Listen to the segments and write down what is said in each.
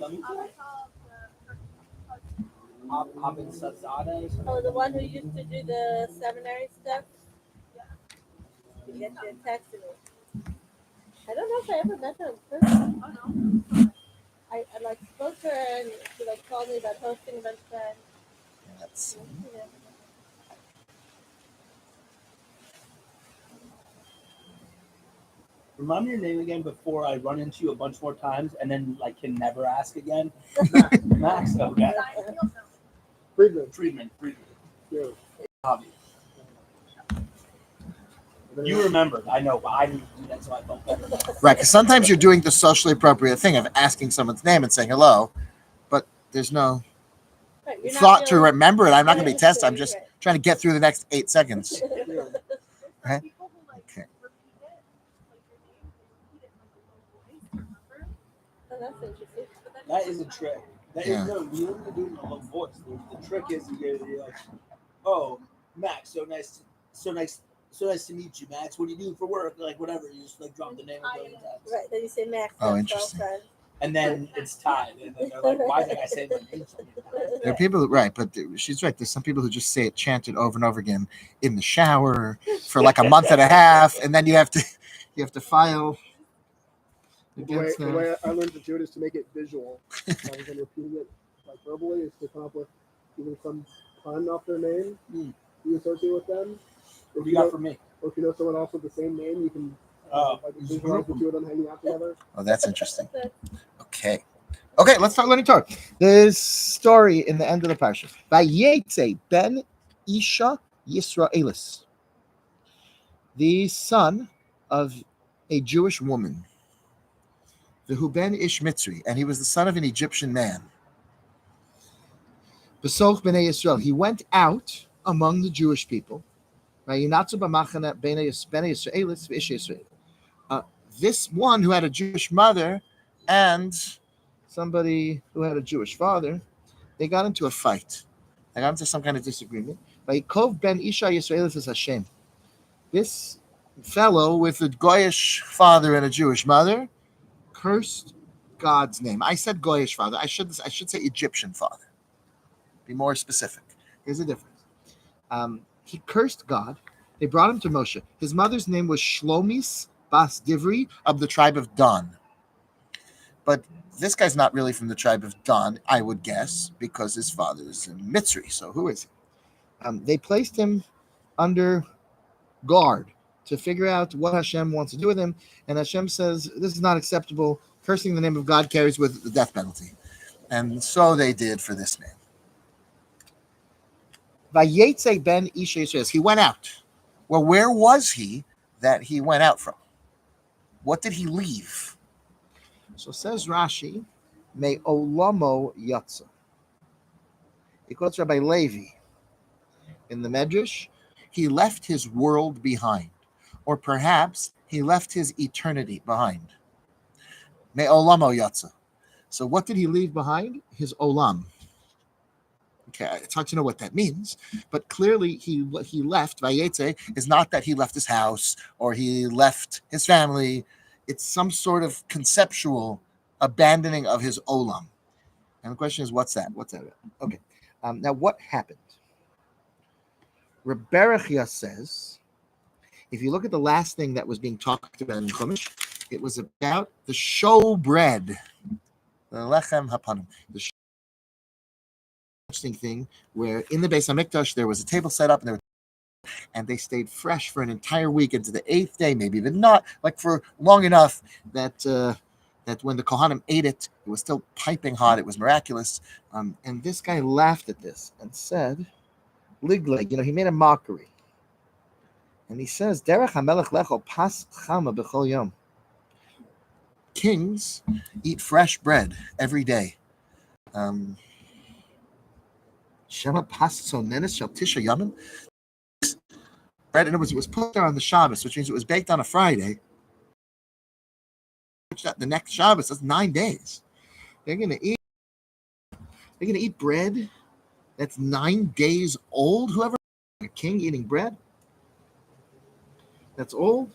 Let me Oh, the one who used to do the seminary stuff? Yes, you texted me. I don't know if I ever met her in person. Oh, no. I like spoke to her and she like told me about hosting events then. Let's see. Yeah. Remind me your name again before I run into you a bunch more times and then like can never ask again. Max. Okay. Friedman. Yeah. Obvious. You remembered. I know, but I didn't do that, so I felt better. Right, because sometimes you're doing the socially appropriate thing of asking someone's name and saying hello, but the's no Right, you're not thought to really- remember it. I'm not going to be tested. I'm Right. just trying to get through the next 8 seconds. Right? Okay. Oh, that's interesting. That is a trick. That Yeah. is no, you don't need to do it in a low voice. The trick is you're like, oh, Max, so nice to meet you, Max. What do you do for work? Like whatever. You just like drop the name of the times. Right, then you say Max. Oh, that's interesting. well said. And then it's tied. And then they're like, why did I say my name so many times? There are people, right, but she's right. There's some people who just say it chanted over and over again in the shower for like a month and a half, and then you have to file against The them. way I learned to do it is to make it visual. Rather than repeating it like verbally, is to come up with either some pun off their name you associate with them. What do you got for me? Or if you know someone else with the same name, you can like visualize the two of them hanging out together. Oh, that's interesting. Okay, let's start learning Torah. There's story in the end of the parsha. Vayetze ben Isha Yisraelis, the son of a Jewish woman. V'hu ben Ish Mitzri, and he was the son of an Egyptian man. B'soch b'nei Yisrael, he went out among the Jewish people. Vayinatzu b'machane b'nei Yisraelis v'ish Yisrael. This one who had a Jewish mother and somebody who had a Jewish father, they got into a fight. They got into some kind of disagreement. Vayikov ben Isha Yisraelis is Hashem. This fellow with a Goyish father and a Jewish mother cursed God's name. I said Goyish father. I should say Egyptian father. Be more specific. Here's the difference. He cursed God. They brought him to Moshe. His mother's name was Shlomis Bas Divri of the tribe of Dan. But this guy's not really from the tribe of Dan, I would guess, because his father is a Mitzri. So who is he? They placed him under guard to figure out what Hashem wants to do with him. And Hashem says, this is not acceptable. Cursing the name of God carries with it the death penalty. And so they did for this man. Vayetze ben Isha Yisrael. He went out. Well, where was he that he went out from? What did he leave? So says Rashi, Me olamo yatsa. He quotes Rabbi Levi in the Medrash. He left his world behind, or perhaps he left his eternity behind. Me olamo yatsa. So what did he leave behind? His olam. Okay, it's hard to know what that means, but clearly he left. Vayetze is not that he left his house or he left his family. It's some sort of conceptual abandoning of his olam. And the question is, what's that? What's that? Okay. Now, what happened? Reberechia says, if you look at the last thing that was being talked about in Chumash, it was about the showbread, the lechem hapanim, the interesting thing where in the Beis Hamikdash there was a table set up and they stayed fresh for an entire week into the 8th day, maybe even not, like for long enough that that when the Kohanim ate it, it was still piping hot. It was miraculous. And this guy laughed at this and said, Ligleg, he made a mockery. And he says, Derech HaMelech Lecho Pas Chama B'chol Yom. Kings eat fresh bread every day. Shema Pas Tzonenes Shel Tisha Yomim. Bread, and it was put there on the Shabbos, which means it was baked on a Friday. The next Shabbos, that's 9 days. They're gonna eat bread that's 9 days old. Whoever a king eating bread that's old.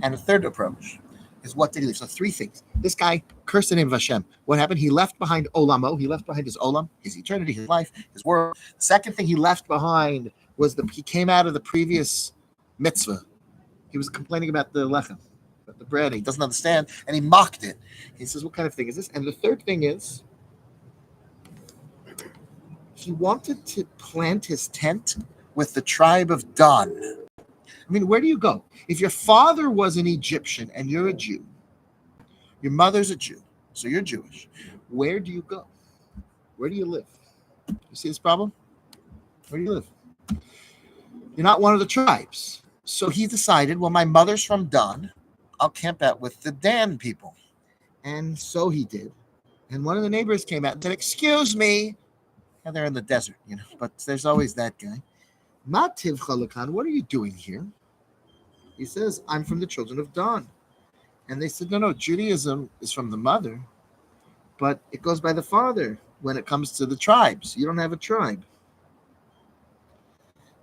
And a third approach is what did he leave? So three things. This guy cursed the name of Hashem. What happened? He left behind Olamo. He left behind his Olam, his eternity, his life, his world. The second thing he left behind was he came out of the previous mitzvah. He was complaining about the lechem, about the bread. He doesn't understand, and he mocked it. He says, what kind of thing is this? And the third thing is, he wanted to plant his tent with the tribe of Dan. I mean, where do you go? If your father was an Egyptian and you're a Jew, your mother's a Jew, so you're Jewish, where do you go? Where do you live? You see this problem? Where do you live? You're not one of the tribes. So he decided, well, my mother's from Dan. I'll camp out with the Dan people. And so he did. And one of the neighbors came out and said, excuse me. And they're in the desert, but there's always that guy. Mativ Chalakan, what are you doing here? He says, I'm from the children of Dan. And they said, no, Judaism is from the mother, but it goes by the father when it comes to the tribes. You don't have a tribe.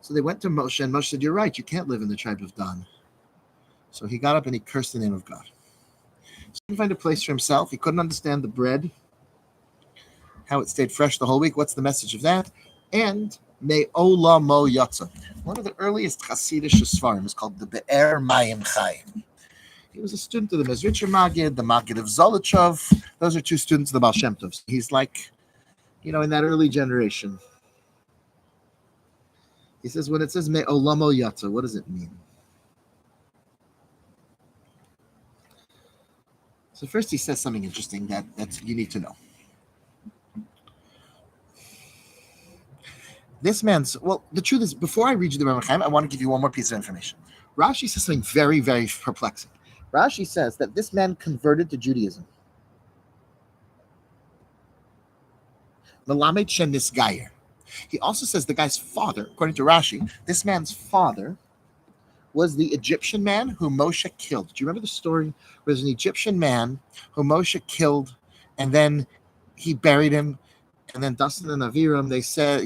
So they went to Moshe, and Moshe said, you're right, you can't live in the tribe of Dan. So he got up and he cursed the name of God. So he couldn't find a place for himself. He couldn't understand the bread, how it stayed fresh the whole week. What's the message of that? And Me'olamo Yatza. One of the earliest Hasidic Svarim is called the Be'er Mayim Chaim. He was a student of the Mezritcher Maggid, the Maggid of Zolochov. Those are two students of the Baal Shem Tov. He's like, in that early generation. He says, when it says Me'olamo Yatza, what does it mean? So first he says something interesting that you need to know. This man's, the truth is, before I read you the Rambam Chaim, I want to give you one more piece of information. Rashi says something very, very perplexing. Rashi says that this man converted to Judaism. Melamed Shem Nisgayer. He also says the guy's father, according to Rashi, this man's father was the Egyptian man who Moshe killed. Do you remember the story? There was an Egyptian man who Moshe killed, and then he buried him. And then Dustin and Aviram, they said,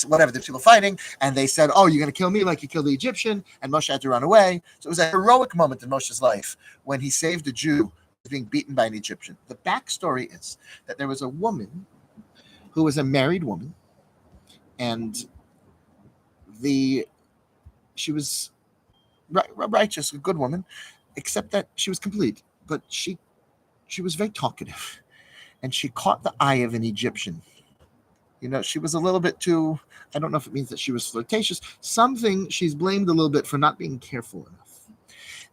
whatever, there's people fighting, and they said, oh, you're going to kill me like you killed the Egyptian, and Moshe had to run away. So it was a heroic moment in Moshe's life when he saved a Jew who was being beaten by an Egyptian. The backstory is that there was a woman who was a married woman, and she was righteous, a good woman, except that she was complete, but she was very talkative, and she caught the eye of an Egyptian. She was a little bit too, I don't know if it means that she was flirtatious, something she's blamed a little bit for not being careful enough.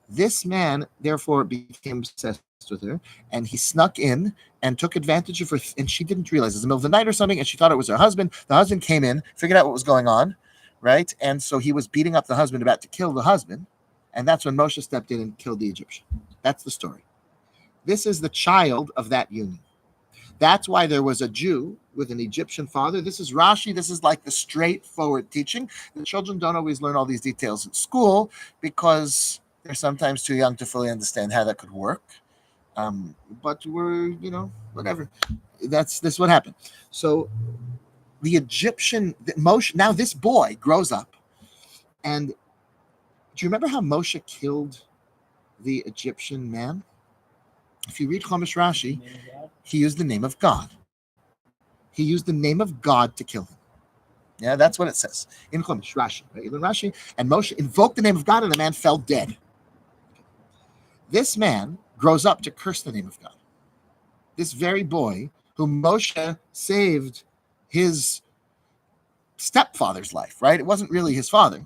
This man, therefore, became obsessed with her, and he snuck in and took advantage of her, and she didn't realize it was the middle of the night or something, and she thought it was her husband. The husband came in, figured out what was going on, right? And so he was beating up the husband, about to kill the husband, and that's when Moshe stepped in and killed the Egyptian. That's the story. This is the child of that union. That's why there was a Jew with an Egyptian father. This is Rashi. This is like the straightforward teaching. The children don't always learn all these details at school because they're sometimes too young to fully understand how that could work. But we're, whatever. This is what happened. So the Egyptian, Moshe, now this boy grows up. And do you remember how Moshe killed the Egyptian man? If you read Chumash Rashi, he used the name of God. He used the name of God to kill him. Yeah, that's what it says in Chumash Rashi. Right? In Rashi, and Moshe invoked the name of God, and the man fell dead. This man grows up to curse the name of God. This very boy, whom Moshe saved his stepfather's life, right? It wasn't really his father.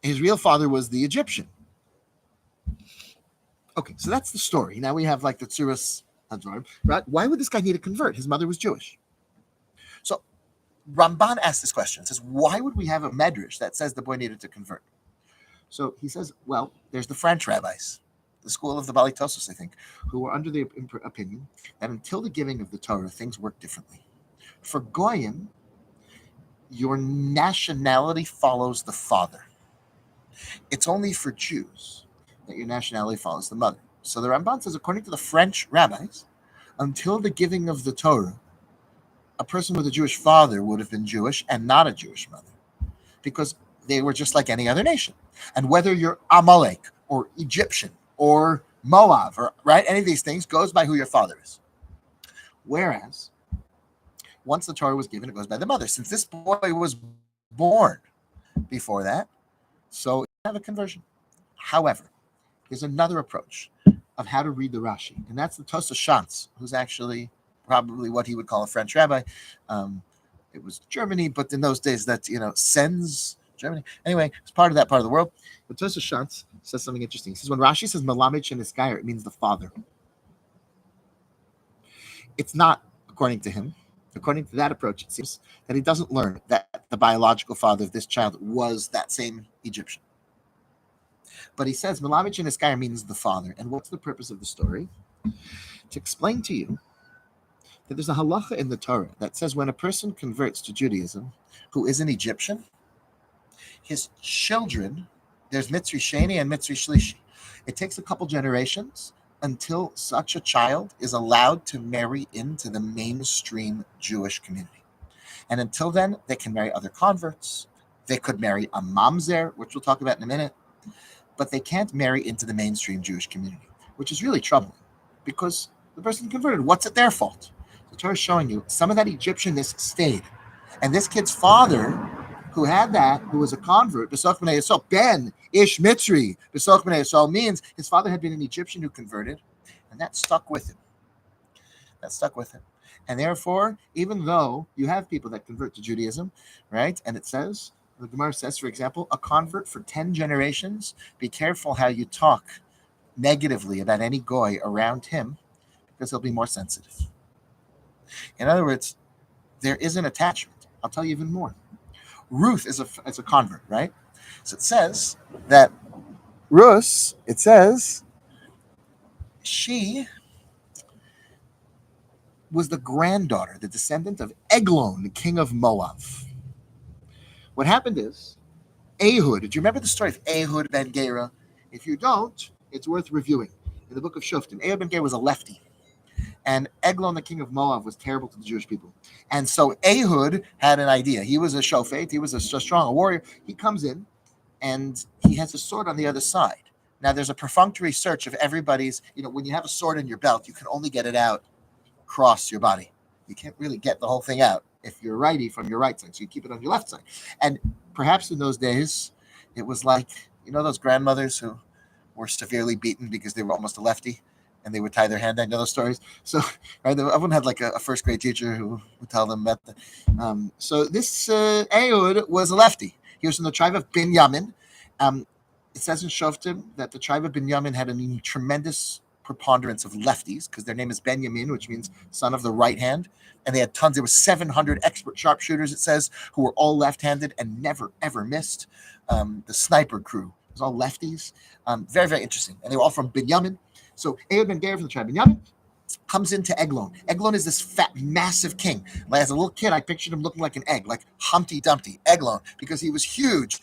His real father was the Egyptian. Okay, so that's the story. Now we have like the Tzuras Hadvarim, right? Why would this guy need to convert? His mother was Jewish. So Ramban asked this question. It says, why would we have a medrash that says the boy needed to convert? So he says, well, there's the French rabbis, the school of the Bali Tosos, I think, who were under the opinion that until the giving of the Torah, things work differently. For Goyim, your nationality follows the father. It's only for Jews that your nationality follows the mother. So the Ramban says, according to the French rabbis, until the giving of the Torah, a person with a Jewish father would have been Jewish and not a Jewish mother, because they were just like any other nation. And whether you're Amalek or Egyptian or Moab, or right, any of these things goes by who your father is. Whereas once the Torah was given, it goes by the mother. Since this boy was born before that, so you have a conversion. However, there's another approach of how to read the Rashi, and that's the Tosa Shantz, who's actually probably what he would call a French rabbi. It was Germany, but in those days, that's Sens Germany. Anyway, it's part of that part of the world. But Tosa Shantz says something interesting. He says when Rashi says Malamid Sheniskayer, it means the father. It's not according to him. According to that approach, it seems that he doesn't learn that the biological father of this child was that same Egyptian. But he says Malamid Sheniskayer means the father. And what's the purpose of the story? To explain to you that there's a halacha in the Torah that says when a person converts to Judaism who is an Egyptian, his children, there's Mitzri Sheni and Mitzri Shlishi. It takes a couple generations until such a child is allowed to marry into the mainstream Jewish community. And until then, they can marry other converts. They could marry a mamzer, which we'll talk about in a minute, but they can't marry into the mainstream Jewish community, which is really troubling because the person converted. What's it their fault? The Torah is showing you some of that Egyptianness stayed. And this kid's father, who had that, who was a convert, B'soch B'nai Yisrael, Ben Ish Mitzri, B'soch B'nai Yisrael means his father had been an Egyptian who converted, and that stuck with him. And therefore, even though you have people that convert to Judaism, right, and it says, the Gemara says, for example, a convert for 10 generations, be careful how you talk negatively about any goy around him, because he'll be more sensitive. In other words, there is an attachment. I'll tell you even more. Ruth is a convert, right? So it says that Ruth, she was the granddaughter, the descendant of Eglon, the king of Moab. What happened is, Ehud, do you remember the story of Ehud ben Gera? If you don't, it's worth reviewing. In the book of Shoftim, Ehud ben Gera was a lefty. And Eglon, the king of Moab, was terrible to the Jewish people. And so Ehud had an idea. He was a shofet. He was a strong warrior. He comes in, and he has a sword on the other side. Now, there's a perfunctory search of everybody's, when you have a sword in your belt, you can only get it out across your body. You can't really get the whole thing out if you're righty from your right side. So you keep it on your left side. And perhaps in those days, it was like, those grandmothers who were severely beaten because they were almost a lefty, and they would tie their hand. I know those stories. So right, everyone had like a first grade teacher who would tell them about the. So this Ehud was a lefty. He was from the tribe of Binyamin. It says in Shoftim that the tribe of Binyamin had a tremendous preponderance of lefties because their name is Benjamin, which means son of the right hand. And they had tons. There were 700 expert sharpshooters, it says, who were all left-handed and never, ever missed. The sniper crew was all lefties. Very, very interesting. And they were all from Binyamin. So Ehud ben Gera from the tribe of Binyamin comes into Eglon. Eglon is this fat, massive king. Like, as a little kid, I pictured him looking like an egg, like Humpty Dumpty, Eglon, because he was huge,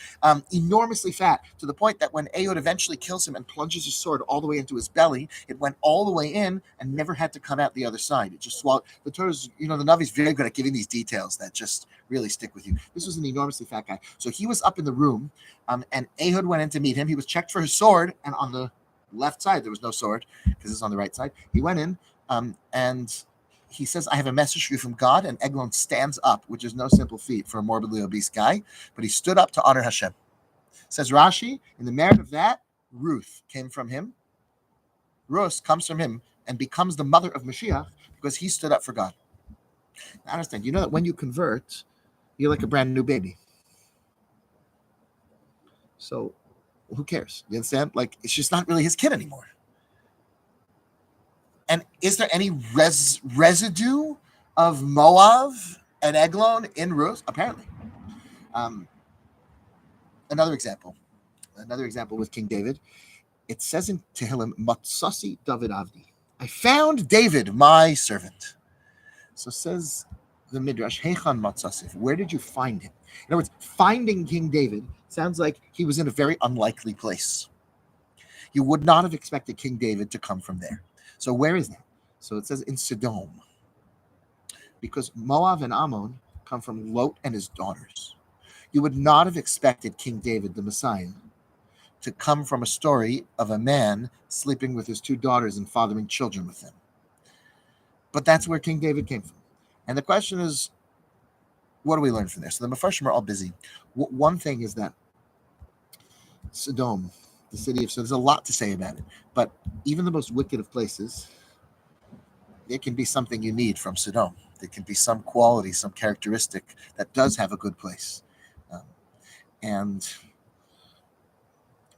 enormously fat, to the point that when Ehud eventually kills him and plunges his sword all the way into his belly, it went all the way in and never had to come out the other side. It just swallowed. The Torah's, the Navi's very good at giving these details that just really stick with you. This was an enormously fat guy. So he was up in the room, and Ehud went in to meet him. He was checked for his sword, and on the left side there was no sword because it's on the right side. He went in, and he says, I have a message for you from God. And Eglon stands up, which is no simple feat for a morbidly obese guy, but he stood up to honor Hashem. Says Rashi, in the merit of that, Ruth came from him. Ruth comes from him and becomes the mother of Mashiach because he stood up for God. Now, understand, you know that when you convert, you're like a brand new baby. So who cares? You understand? Like, it's just not really his kid anymore. And is there any residue of Moab and Eglon in Ruth? Apparently. Another example with King David. It says in Tehillim, Matsasi David Avdi. I found David, my servant. So says the Midrash, Heichan Matsasif. Where did you find him? In other words, finding King David sounds like he was in a very unlikely place. You would not have expected King David to come from there. So where is that? So it says in Sodom. Because Moab and Ammon come from Lot and his daughters. You would not have expected King David, the Messiah, to come from a story of a man sleeping with his two daughters and fathering children with them. But that's where King David came from. And the question is, what do we learn from this? So the Mefarshim are all busy. One thing is that Sodom, the city of Sodom, there's a lot to say about it. But even the most wicked of places, there can be something you need from Sodom. There can be some quality, some characteristic that does have a good place. And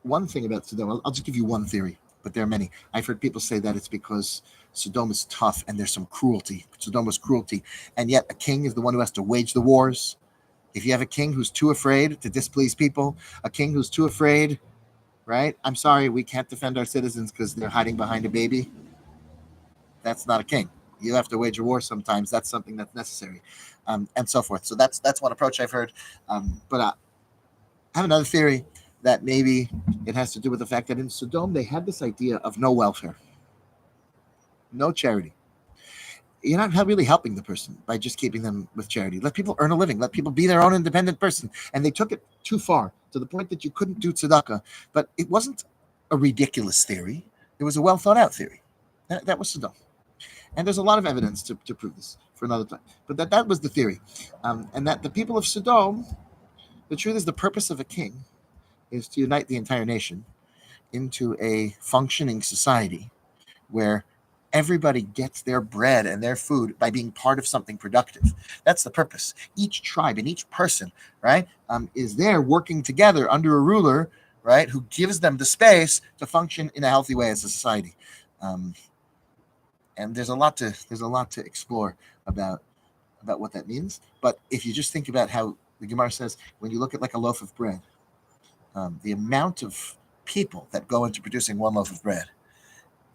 one thing about Sodom, I'll just give you one theory, but there are many. I've heard people say that it's because Sodom is tough and there's some cruelty. Sodom was cruelty. And yet a king is the one who has to wage the wars. If you have a king who's too afraid to displease people, a king who's too afraid, right? I'm sorry, we can't defend our citizens because they're hiding behind a baby. That's not a king. You have to wage a war sometimes. That's something that's necessary, and so forth. So that's one approach I've heard. But I have another theory that maybe it has to do with the fact that in Sodom, they had this idea of no welfare, no charity. You're not really helping the person by just keeping them with charity. Let people earn a living. Let people be their own independent person. And they took it too far to the point that you couldn't do tzedakah. But it wasn't a ridiculous theory. It was a well thought out theory. That was Sodom. And there's a lot of evidence to prove this for another time. But that was the theory. And that the people of Sodom, the truth is the purpose of a king is to unite the entire nation into a functioning society where everybody gets their bread and their food by being part of something productive. That's the purpose. Each tribe and each person, right, is there working together under a ruler, right, who gives them the space to function in a healthy way as a society. And there's a lot to explore about what that means. But if you just think about how the Gemara says, when you look at like a loaf of bread, the amount of people that go into producing one loaf of bread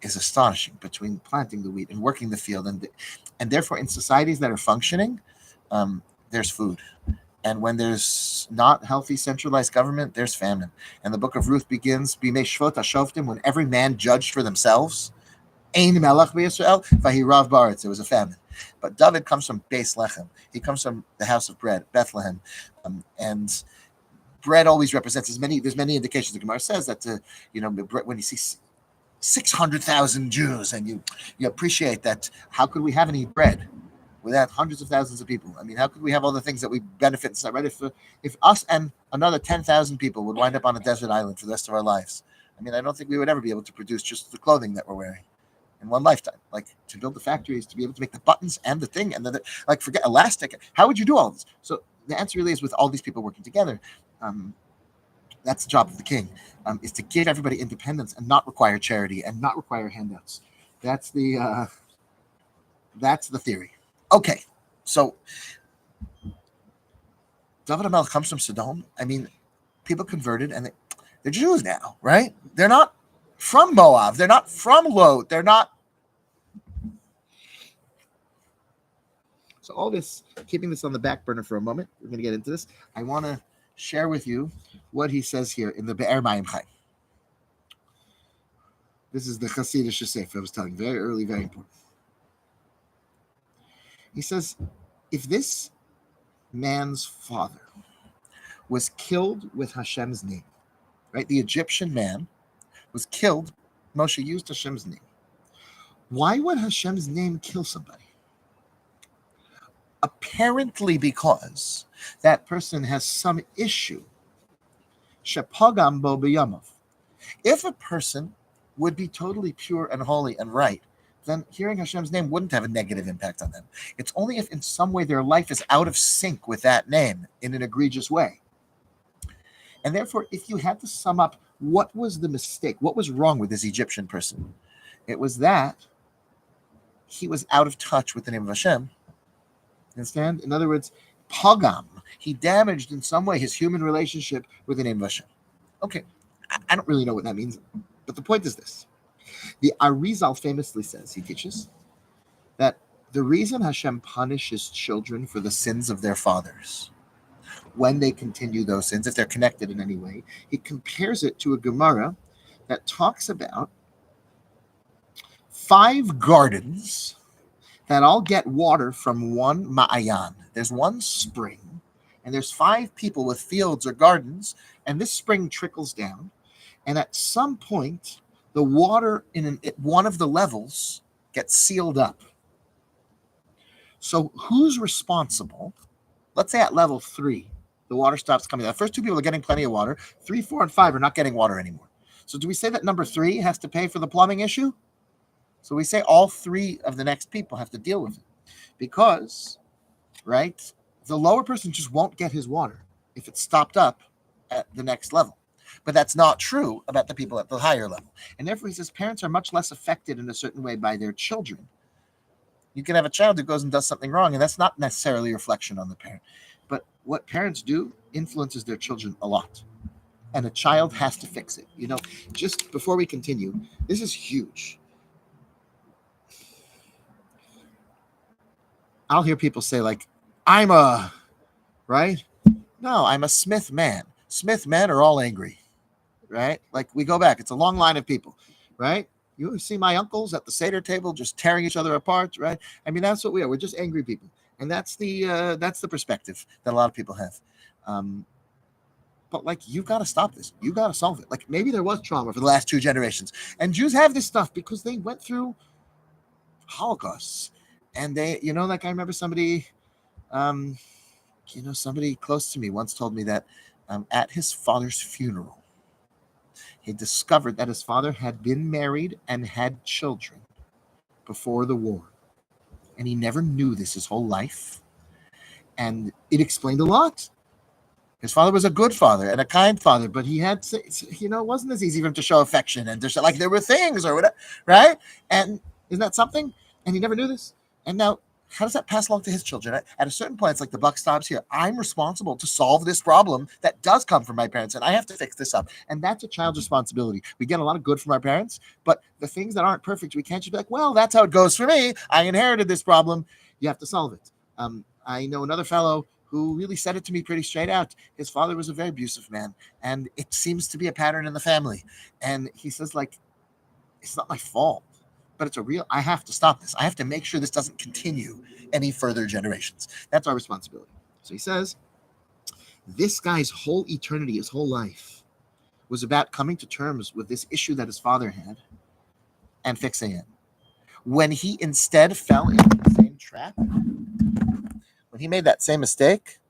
is astonishing, between planting the wheat and working the field, and therefore in societies that are functioning, there's food, and when there's not healthy centralized government, there's famine. And the book of Ruth begins, "Bimei shvot hashoftim," when every man judged for themselves. Ein melech b'Yisrael v'hirav ba'aretz. There was a famine. But David comes from Beis Lechem. He comes from the house of bread, Bethlehem, and bread always represents there's many indications. The Gemara says that when you see 600,000 Jews, and you appreciate that. How could we have any bread without hundreds of thousands of people? I mean, how could we have all the things that we benefit inside, right? If us and another 10,000 people would wind up on a desert island for the rest of our lives, I mean, I don't think we would ever be able to produce just the clothing that we're wearing in one lifetime. Like, to build the factories, to be able to make the buttons and the thing, and like, forget elastic. How would you do all this? So the answer really is with all these people working together. That's the job of the king, is to give everybody independence and not require charity and not require handouts. That's the theory. Okay, so David HaMelech comes from Sodom. I mean, people converted, and they're Jews now, right? They're not from Moab. They're not from Lot. They're not. So all this, keeping this on the back burner for a moment, we're going to get into this. I want to share with you what he says here in the Be'er Mayim Chaim. This is the Hasidic Sefer I was telling, very early, very important. He says, if this man's father was killed with Hashem's name, right? The Egyptian man was killed. Moshe used Hashem's name. Why would Hashem's name kill somebody? Apparently because that person has some issue. Shepagam bo b'yamav. If a person would be totally pure and holy and right, then hearing Hashem's name wouldn't have a negative impact on them. It's only if in some way their life is out of sync with that name in an egregious way. And therefore, if you had to sum up what was the mistake, what was wrong with this Egyptian person, it was that he was out of touch with the name of Hashem. Understand? In other words, pagam. He damaged in some way his human relationship with the name of Hashem. Okay, I don't really know what that means, but the point is this. The Arizal famously says, he teaches, that the reason Hashem punishes children for the sins of their fathers, when they continue those sins, if they're connected in any way, he compares it to a Gemara that talks about 5 gardens that all get water from one ma'ayan. There's one spring, and there's 5 people with fields or gardens, and this spring trickles down, And at some point, the water in one of the levels gets sealed up. So who's responsible? Let's say at level 3, the water stops coming. The first 2 people are getting plenty of water. 3, 4, and 5 are not getting water anymore. So do we say that number 3 has to pay for the plumbing issue? So we say all 3 of the next people have to deal with it. Because, right, the lower person just won't get his water if it's stopped up at the next level. But that's not true about the people at the higher level. And therefore, he says parents are much less affected in a certain way by their children. You can have a child who goes and does something wrong, and that's not necessarily a reflection on the parent. But what parents do influences their children a lot. And a child has to fix it. You know, just before we continue, this is huge. I'll hear people say, like, I'm a, right? No, I'm a Smith man. Smith men are all angry, right? Like, we go back. It's a long line of people, right? You see my uncles at the Seder table just tearing each other apart, right? I mean, that's what we are. We're just angry people. And that's the perspective that a lot of people have. But, like, you've got to stop this. You got to solve it. Like, maybe there was trauma for the last 2 generations. And Jews have this stuff because they went through Holocausts. And they, you know, like I remember somebody, somebody close to me once told me that at his father's funeral, he discovered that his father had been married and had children before the war. And he never knew this his whole life. And it explained a lot. His father was a good father and a kind father, but he had, it wasn't as easy for him to show affection and to show, like, there were things or whatever, right? And isn't that something? And he never knew this. And now, how does that pass along to his children? At a certain point, it's like the buck stops here. I'm responsible to solve this problem that does come from my parents, and I have to fix this up. And that's a child's responsibility. We get a lot of good from our parents, but the things that aren't perfect, we can't just be like, well, that's how it goes for me. I inherited this problem. You have to solve it. I know another fellow who really said it to me pretty straight out. His father was a very abusive man, and it seems to be a pattern in the family. And he says, like, it's not my fault, but it's I have to stop this. I have to make sure this doesn't continue any further generations. That's our responsibility. So he says, this guy's whole eternity, his whole life, was about coming to terms with this issue that his father had and fixing it. When he instead fell into the same trap, when he made that same mistake,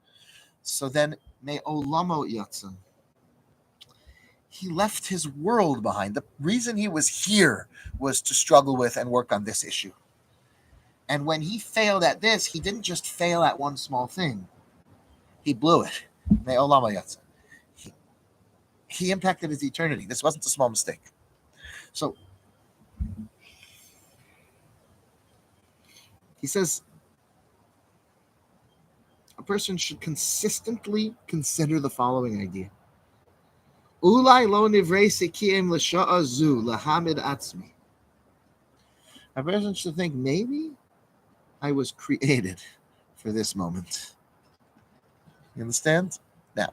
so then me'olamo yatsa, he left his world behind. The reason he was here was to struggle with and work on this issue. And when he failed at this, he didn't just fail at one small thing. He blew it. He impacted his eternity. This wasn't a small mistake. So he says a person should consistently consider the following idea. Ulai lo nivrei kiem l'sha'a zu lahamid atzmi. A person should think, maybe I was created for this moment. You understand? Now,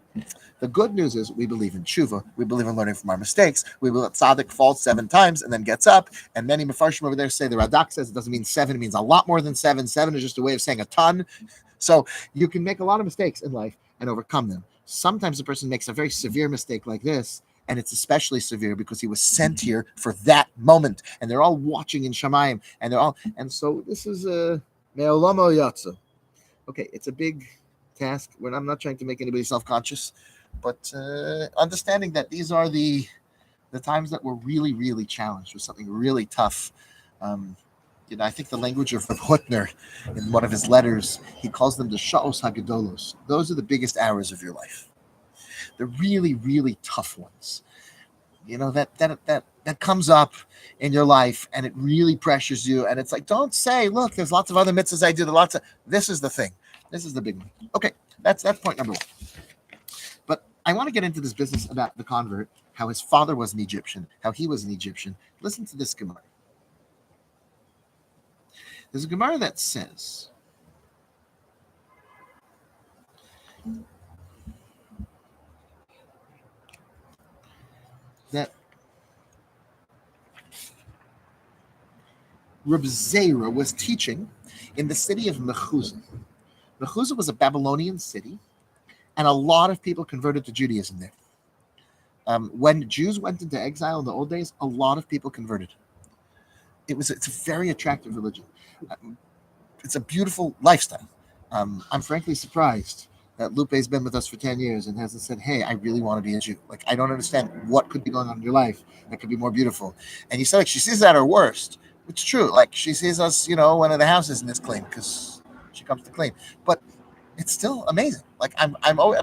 the good news is we believe in tshuva. We believe in learning from our mistakes. We believe that tzaddik falls 7 times and then gets up. And many Mefarshim over there say the Radak says it doesn't mean 7. It means a lot more than 7. 7 is just a way of saying a ton. So you can make a lot of mistakes in life and overcome them. Sometimes a person makes a very severe mistake like this, and it's especially severe because he was sent here for that moment, and they're all watching in Shamayim, and so this is a me'olamo yatsa. Okay, it's a big task. I'm not trying to make anybody self-conscious, but understanding that these are the times that we're really, really challenged with something really tough. I think the language of Rav Hutner, in one of his letters, he calls them the sha'os hagedolos. Those are the biggest hours of your life. The really, really tough ones. That comes up in your life, and it really pressures you. And it's like, don't say, look, there's lots of other mitzvahs I do. This is the thing. This is the big one. Okay, that's point number 1. But I want to get into this business about the convert, how his father was an Egyptian, how he was an Egyptian. Listen to this Gemara. There's a Gemara that says that Reb Zera was teaching in the city of Mechuzah. Mechuzah was a Babylonian city, and a lot of people converted to Judaism there. When Jews went into exile in the old days, a lot of people converted. It's a very attractive religion. It's a beautiful lifestyle. I'm frankly surprised that Lupe's been with us for 10 years and hasn't said, hey, I really want to be a Jew. Like, I don't understand what could be going on in your life that could be more beautiful. And you said, like, she sees that at her worst. It's true. Like, she sees us, one of the houses in this clean because she comes to clean. But it's still amazing. Like, I'm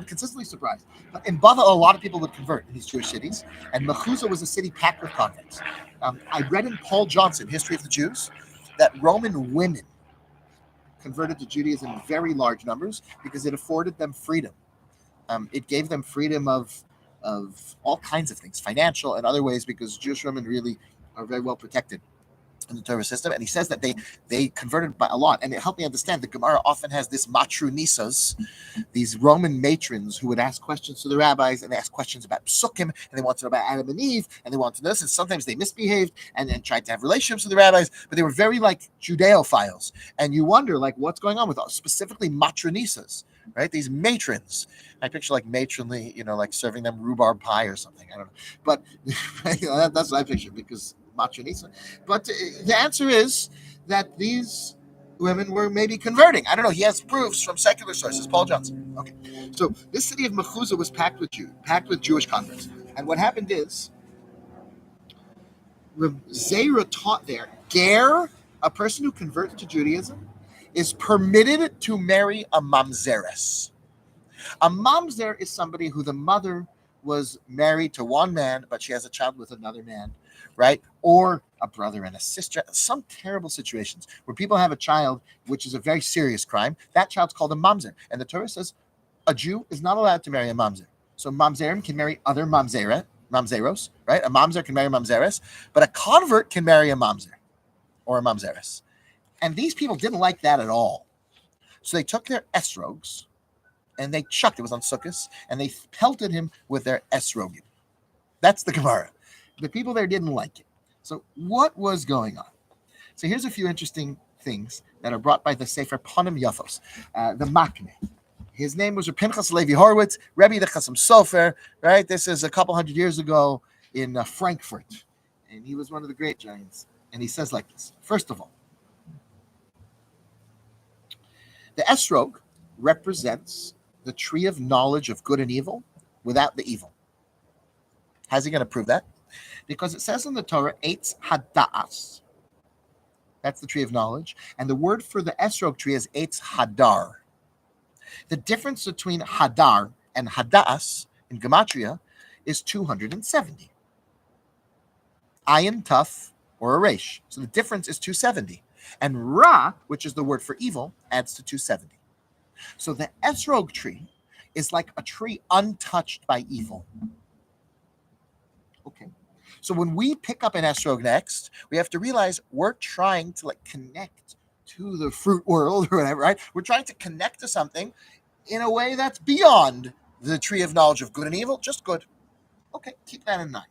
consistently surprised. But in Bava, a lot of people would convert in these Jewish cities. And Mechuzah was a city packed with converts. I read in Paul Johnson, History of the Jews, that Roman women converted to Judaism in very large numbers because it afforded them freedom. It gave them freedom of all kinds of things, financial and other ways, because Jewish women really are very well protected in the Torah system. And he says that they converted by a lot. And it helped me understand the Gemara often has this matrunisas, these Roman matrons who would ask questions to the rabbis, and they ask questions about psukim, and they want to know about Adam and Eve, and they want to know this. And sometimes they misbehaved and tried to have relationships with the rabbis, but they were very like Judeophiles. And you wonder, like, what's going on with specifically matronisas, right? These matrons. I picture like matronly, like serving them rhubarb pie or something. I don't know. But that's what I picture, because matronisa. But the answer is that these women were maybe converting. I don't know. He has proofs from secular sources. Paul Johnson. Okay. So this city of Mechuzah was packed with Jewish converts. And what happened is, Zera taught there, Ger, a person who converts to Judaism, is permitted to marry a mamzeres. A mamzer is somebody who the mother was married to one man, but she has a child with another man, right? Or a brother and a sister. Some terrible situations where people have a child, which is a very serious crime. That child's called a mamzer. And the Torah says a Jew is not allowed to marry a mamzer. So mamzerim can marry other mamzeros, right? A mamzer can marry mamzeres, but a convert can marry a mamzer or a mamzeres. And these people didn't like that at all. So they took their esrogs and they chucked, it was on Sukkot, and they pelted him with their esrogim. That's the Gemara. The people there didn't like it. So what was going on? So here's a few interesting things that are brought by the Sefer Panim Yafos, the Makne. His name was Pinchas Levi Horowitz, Rebbe the Chassam Sofer, right? This is a couple hundred years ago in Frankfurt. And he was one of the great giants. And he says like this. First of all, the esrog represents the tree of knowledge of good and evil without the evil. How's he going to prove that? Because it says in the Torah, Eitz Hada'as. That's the tree of knowledge. And the word for the esrog tree is Eitz Hadar. The difference between Hadar and Hada'as in Gematria is 270. Ayin, Tuf, or a Resh. So the difference is 270. And Ra, which is the word for evil, adds to 270. So the esrog tree is like a tree untouched by evil. Okay. So when we pick up an esrog next, we have to realize we're trying to connect to the fruit world or whatever, right? We're trying to connect to something in a way that's beyond the tree of knowledge of good and evil, just good. Okay, keep that in mind.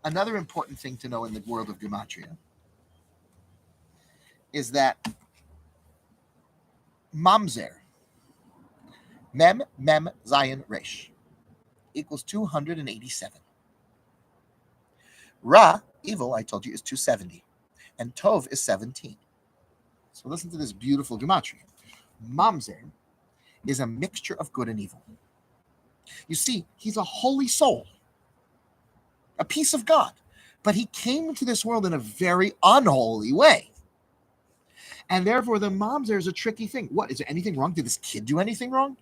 Another important thing to know in the world of Gematria is that Mamzer, Mem, Zayin, Resh, equals 287. Ra, evil, I told you, is 270. And Tov is 17. So listen to this beautiful Gematria. Mamzer is a mixture of good and evil. You see, he's a holy soul, a piece of God, but he came into this world in a very unholy way. And therefore, the mamzer is a tricky thing. What, is there anything wrong? Did this kid do anything wrong?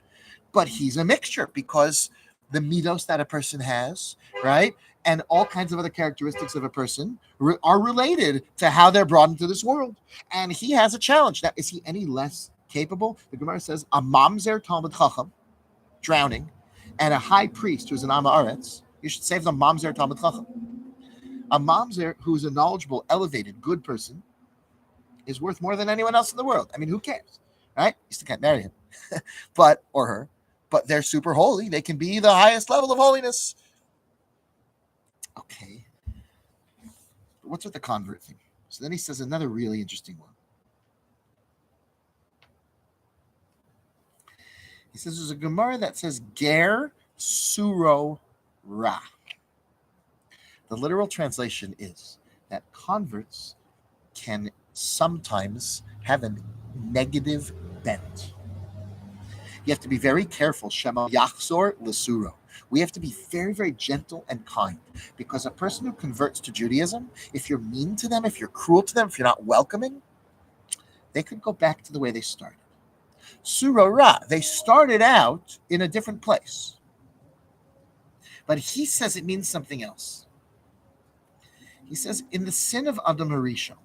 But he's a mixture, because the midos that a person has, right, and all kinds of other characteristics of a person are related to how they're brought into this world. And he has a challenge. Now, is he any less capable? The Gemara says, a mamzer talmid chacham, drowning, and a high priest who's an Am Haaretz, you should save the mamzer talmid chacham. A mamzer who's a knowledgeable, elevated, good person is worth more than anyone else in the world. I mean, who cares, right? You still can't marry him, or her, but they're super holy. They can be the highest level of holiness. Okay. But what's with the convert thing? So then he says another really interesting one. He says there's a Gemara that says Ger Suro Ra. The literal translation is that converts can sometimes have a negative bent. You have to be very careful. Shema Yachzor Lesuro. We have to be very, very gentle and kind, because a person who converts to Judaism, if you're mean to them, if you're cruel to them, if you're not welcoming, they could go back to the way they started. Suro Ra, they started out in a different place. But he says it means something else. He says, in the sin of Adam Harishon,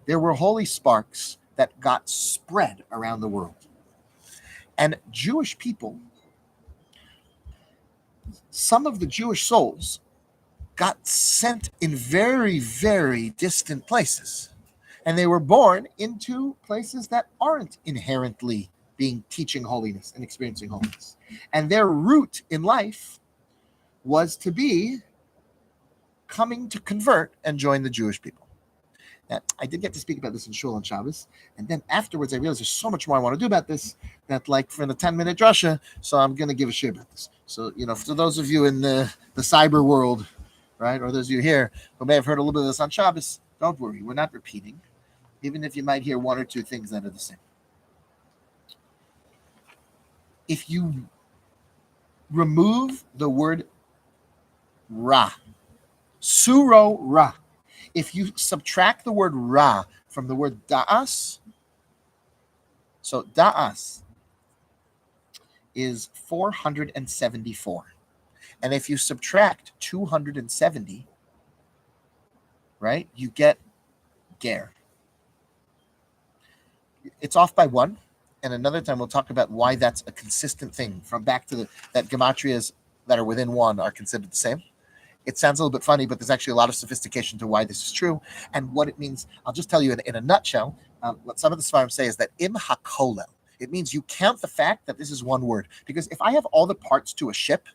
there were holy sparks that got spread around the world. And Jewish people, some of the Jewish souls got sent in very, very distant places. And they were born into places that aren't inherently teaching holiness and experiencing holiness. And their route in life was to be coming to convert and join the Jewish people. Now, I did get to speak about this in Shul on Shabbos, and then afterwards I realized there's so much more I want to do about this, that like for the 10-minute drasha, so I'm going to give a shiur about this. So, for those of you in the cyber world, right, or those of you here who may have heard a little bit of this on Shabbos, don't worry, we're not repeating, even if you might hear one or two things that are the same. If you remove the word Ra, Suro Ra, if you subtract the word Ra from the word Da'as, so Da'as is 474. And if you subtract 270, right, you get Ger. It's off by one. And another time we'll talk about why that's a consistent thing from back to that gematrias that are within one are considered the same. It sounds a little bit funny, but there's actually a lot of sophistication to why this is true and what it means. I'll just tell you in a nutshell, what some of the Sfarim say is that im hakolel, it means you count the fact that this is one word. Because if I have all the parts to a ship,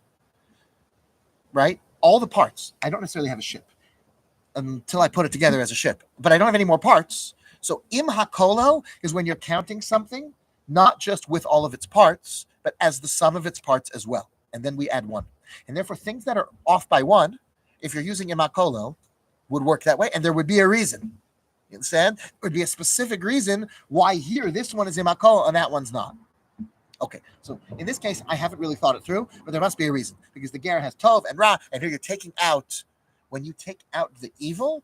right, all the parts, I don't necessarily have a ship until I put it together as a ship, but I don't have any more parts. So im hakolel is when you're counting something, not just with all of its parts, but as the sum of its parts as well. And then we add one. And therefore, things that are off by one, if you're using imakolo, would work that way. And there would be a reason. You understand? There would be a specific reason why here this one is imakolo and that one's not. Okay, so in this case, I haven't really thought it through, but there must be a reason. Because the ger has tov and ra, and here you're taking out, when you take out the evil,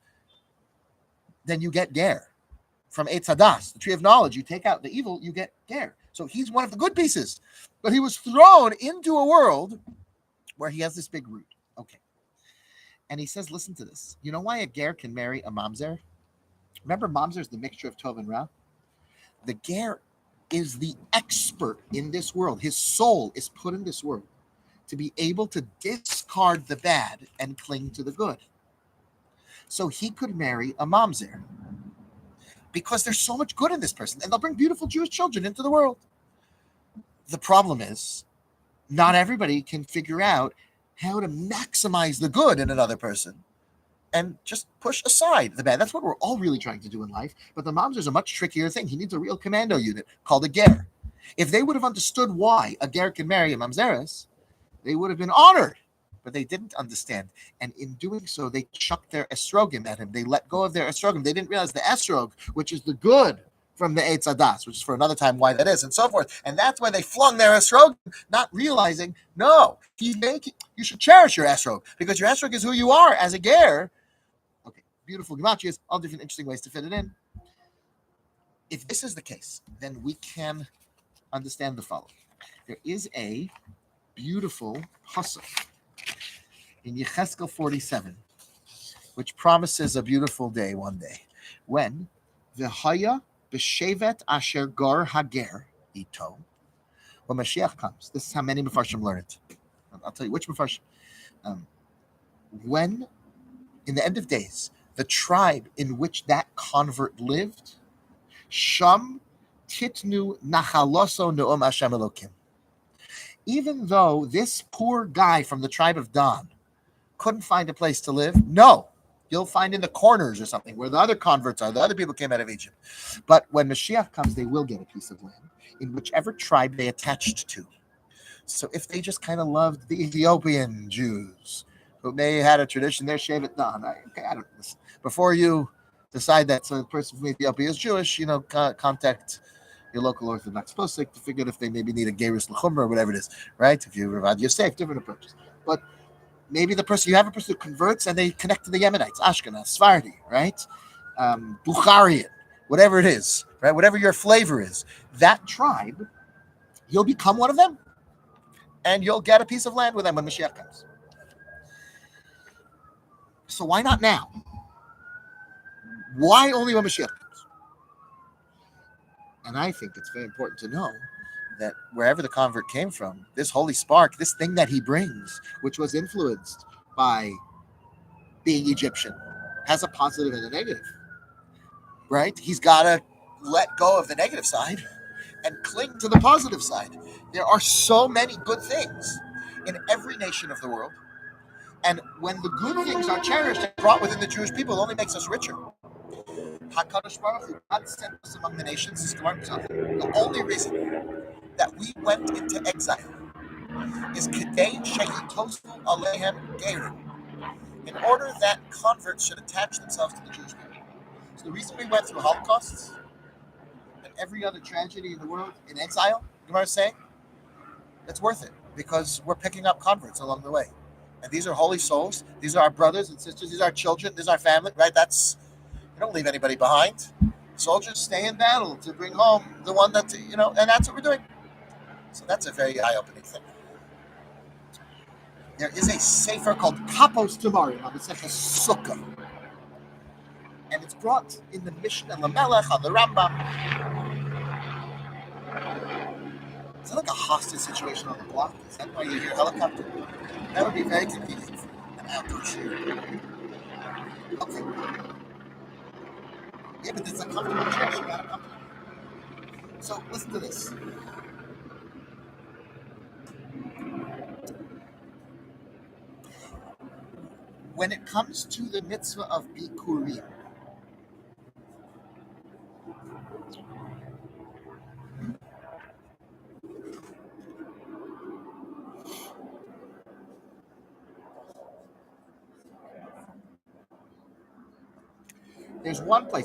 then you get ger. From Eitz Hadas, the tree of knowledge, you take out the evil, you get ger. So he's one of the good pieces. But he was thrown into a world where he has this big root. Okay. And he says, listen to this. You know why a ger can marry a mamzer? Remember, mamzer is the mixture of tov and ra? The ger is the expert in this world. His soul is put in this world to be able to discard the bad and cling to the good. So he could marry a mamzer because there's so much good in this person, and they'll bring beautiful Jewish children into the world. The problem is, not everybody can figure out how to maximize the good in another person and just push aside the bad. That's what we're all really trying to do in life. But the mamzer is a much trickier thing. He needs a real commando unit called a ger. If they would have understood why a ger can marry a mamzeres, they would have been honored. But they didn't understand. And in doing so, they chucked their estrogim at him. They let go of their estrogim. They didn't realize the estrog, which is the good from the Eitz Hadas, which is for another time why that is, and so forth. And that's why they flung their estrog, not realizing, no, you should cherish your estrog, because your estrog is who you are as a ger. Okay, beautiful gematrias, all different interesting ways to fit it in. If this is the case, then we can understand the following. There is a beautiful pasuk in Yecheskel 47, which promises a beautiful day one day, when v'haya b'shevet asher gar hager ito, when Mashiach comes. This is how many Mefarshim learn it. I'll tell you which Mefarshim. When, in the end of days, the tribe in which that convert lived, Sham titnu nachaloso ne'om Hashem Elokim. Even though this poor guy from the tribe of Dan couldn't find a place to live, no, you'll find in the corners or something where the other converts are, the other people came out of Egypt. But when Mashiach comes, they will get a piece of land in whichever tribe they attached to. So if they just kind of loved the Ethiopian Jews, who may have had a tradition, they're Shevet Dan. Okay, I don't listen. Before you decide that the person from Ethiopia is Jewish, contact your local Orthodox posek to figure out if they maybe need a gerus l'chumra or whatever it is, right? If you Ravad Yosef, different approaches. But maybe you have a person who converts and they connect to the Yemenites, Ashkenaz, Sephardi, right? Bukharian, whatever it is, right? Whatever your flavor is, that tribe, you'll become one of them, and you'll get a piece of land with them when Mashiach comes. So why not now? Why only when Mashiach comes? And I think it's very important to know that wherever the convert came from, this holy spark, this thing that he brings, which was influenced by being Egyptian, has a positive and a negative, right? He's got to let go of the negative side and cling to the positive side. There are so many good things in every nation of the world. And when the good things are cherished and brought within the Jewish people, it only makes us richer. HaKadosh Baruch Hu, God sent us among the nations. The only reason that we went into exile is Kedei Sheyitosu Alehem Gerim, in order that converts should attach themselves to the Jewish people. So the reason we went through Holocausts and every other tragedy in the world in exile, Gemara is saying, it's worth it because we're picking up converts along the way. And these are holy souls. These are our brothers and sisters. These are our children. This is our family, right? You don't leave anybody behind. Soldiers stay in battle to bring home the one that, and that's what we're doing. So that's a very eye-opening thing. There is a sefer called Kapos Tamarim on the Sefer Sukkah. And it's brought in the Mishnah Lamelech on the Rambam. Is that like a hostage situation on the block? Is that why you hear helicopter? That would be very convenient for an outdoor shiur. Okay. Yeah, but it's a comfortable chair. You got a comfortable. So listen to this. When it comes to the mitzvah of bikurim,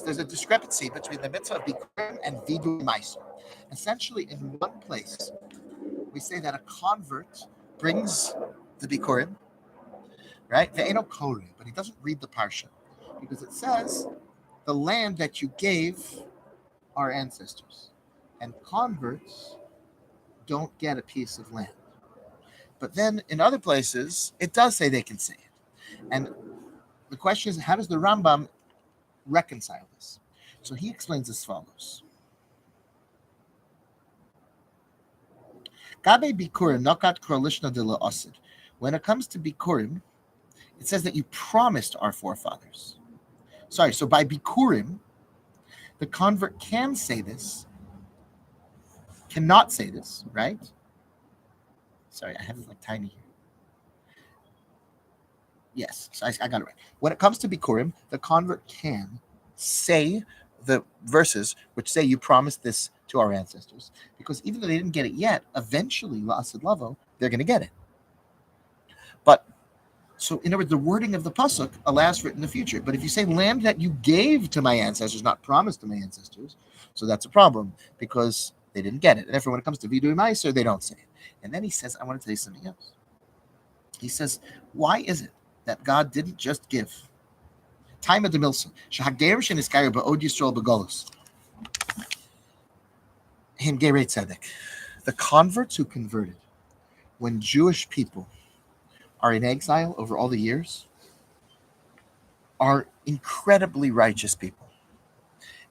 there's a discrepancy between the mitzvah of bikurim and vidui meiser. Essentially, in one place, we say that a convert brings the bikurim, right? Ve'eno kore, but he doesn't read the parsha because it says the land that you gave our ancestors, and converts don't get a piece of land. But then in other places, it does say they can say it. And the question is, how does the Rambam reconcile this? So he explains as follows. Gabe bikurim nokat krolishna de la'osid. When it comes to bikurim, it says that you promised our forefathers. So by bikurim, the convert can say this, cannot say this, right? Sorry, I have it like tiny here. Yes, so I got it right. When it comes to bikurim, the convert can say the verses which say you promised this to our ancestors, because even though they didn't get it yet, eventually, la'asid lavo, they're going to get it. But so, in other words, the wording of the pasuk allows for it in the future. But if you say land that you gave to my ancestors, not promised to my ancestors, so that's a problem because they didn't get it. And therefore, when it comes to vidui meiser, they don't say it. And then he says, I want to tell you something else. He says, why is it that God didn't just give time of the milson? Shahagerish and Iskaya ba'od Yisrael b'golus. Him gerei tzedek. The converts who converted when Jewish people are in exile over all the years are incredibly righteous people.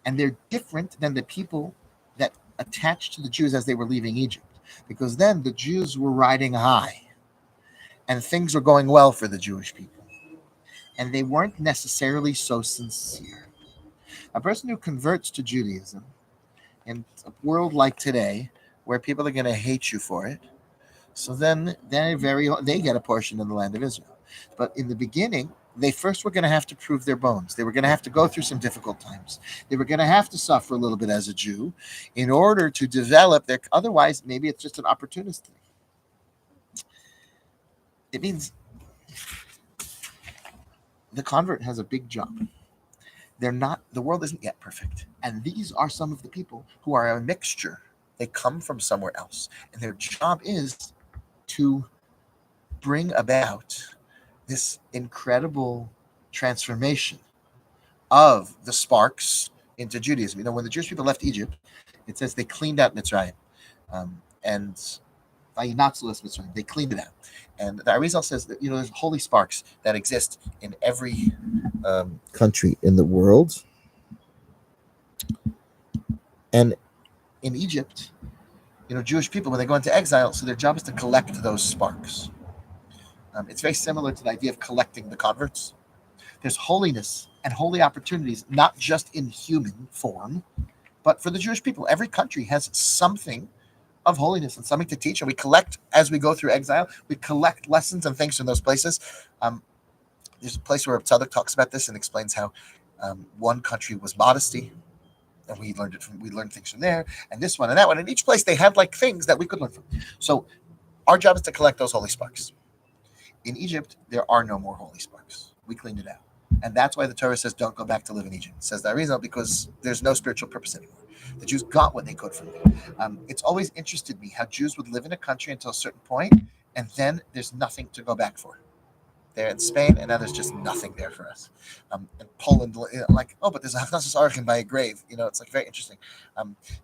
And they're different than the people that attached to the Jews as they were leaving Egypt. Because then the Jews were riding high and things were going well for the Jewish people. And they weren't necessarily so sincere. A person who converts to Judaism in a world like today, where people are going to hate you for it, so then they get a portion of the land of Israel. But in the beginning, they first were going to have to prove their bones. They were going to have to go through some difficult times. They were going to have to suffer a little bit as a Jew in order to develop their. Otherwise, maybe it's just an opportunist thing. It means the convert has a big job. The world isn't yet perfect. And these are some of the people who are a mixture. They come from somewhere else. And their job is to bring about this incredible transformation of the sparks into Judaism. When the Jewish people left Egypt, it says they cleaned out Mitzrayim. And they cleaned it out. And the Arizal says that there's holy sparks that exist in every country in the world. And in Egypt, Jewish people, when they go into exile, so their job is to collect those sparks. It's very similar to the idea of collecting the converts. There's holiness and holy opportunities, not just in human form, but for the Jewish people. Every country has something of holiness and something to teach, and we collect as we go through exile. We collect lessons and things from those places. There's a place where Tzadok talks about this and explains how one country was modesty, and we learned things from there, and this one and that one. And each place they had like things that we could learn from. So our job is to collect those holy sparks. In Egypt, there are no more holy sparks. We cleaned it out. And that's why the Torah says don't go back to live in Egypt. It says that reason because there's no spiritual purpose anymore. The Jews got what they could from it. It's always interested me how Jews would live in a country until a certain point, and then there's nothing to go back for. They're in Spain, and now there's just nothing there for us. And Poland, but there's a Hafnasas Arkin by a grave. It's like very interesting.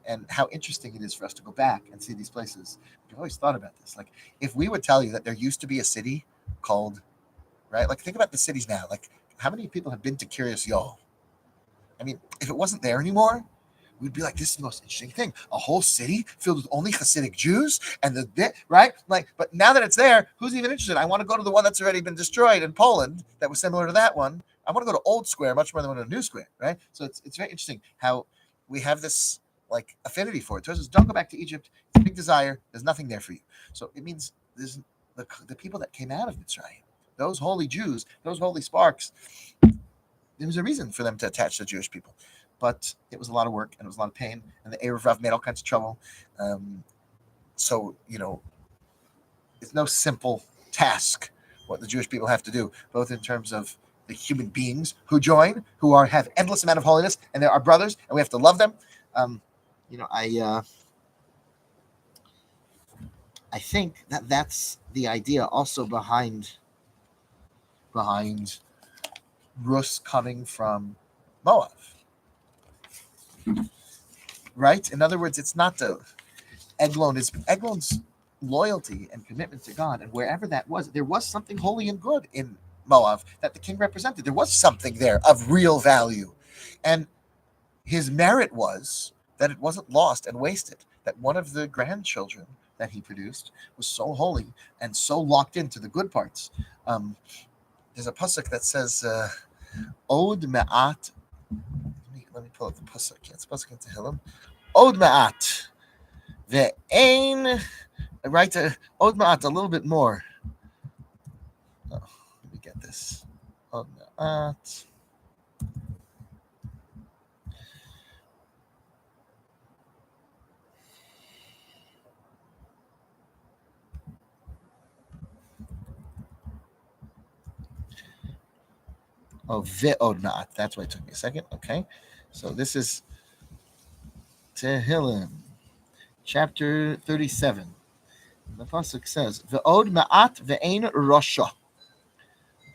And how interesting it is for us to go back and see these places. I've always thought about this. Like, if we would tell you that there used to be a city called, right? Like, think about the cities now. Like, how many people have been to Kiryas Yol? I mean, if it wasn't there anymore, we'd be like, this is the most interesting thing. A whole city filled with only Hasidic Jews, and right? But now that it's there, who's even interested? I want to go to the one that's already been destroyed in Poland that was similar to that one. I want to go to Old Square much more than to New Square, right? So it's very interesting how we have this like affinity for it. So it says, don't go back to Egypt. It's a big desire. There's nothing there for you. So it means there's the people that came out of Mitzrayim, those holy Jews, those holy sparks, there was a reason for them to attach to Jewish people. But it was a lot of work, and it was a lot of pain, and the Erev Rav made all kinds of trouble. So, it's no simple task what the Jewish people have to do, both in terms of the human beings who join, who have endless amount of holiness, and they're our brothers, and we have to love them. I think that's the idea also behind Rus coming from Moab. Right? In other words, it's not Eglon's loyalty and commitment to God, and wherever that was, there was something holy and good in Moab that the king represented. There was something there of real value, and his merit was that it wasn't lost and wasted, that one of the grandchildren that he produced was so holy and so locked into the good parts. There's a pasuk that says, Od Ma'at. Let me pull up the pasuk. It's pasuk in Tehillim. Od Ma'at. Ve'ein. Right? Od Ma'at, a little bit more. Oh, let me get this. Od Ma'at. Oh, Ve'od Ma'at. That's why it took me a second. Okay. So this is Tehillim, chapter 37. The pasuk says, Ve'od Ma'at ve'ein Rasha.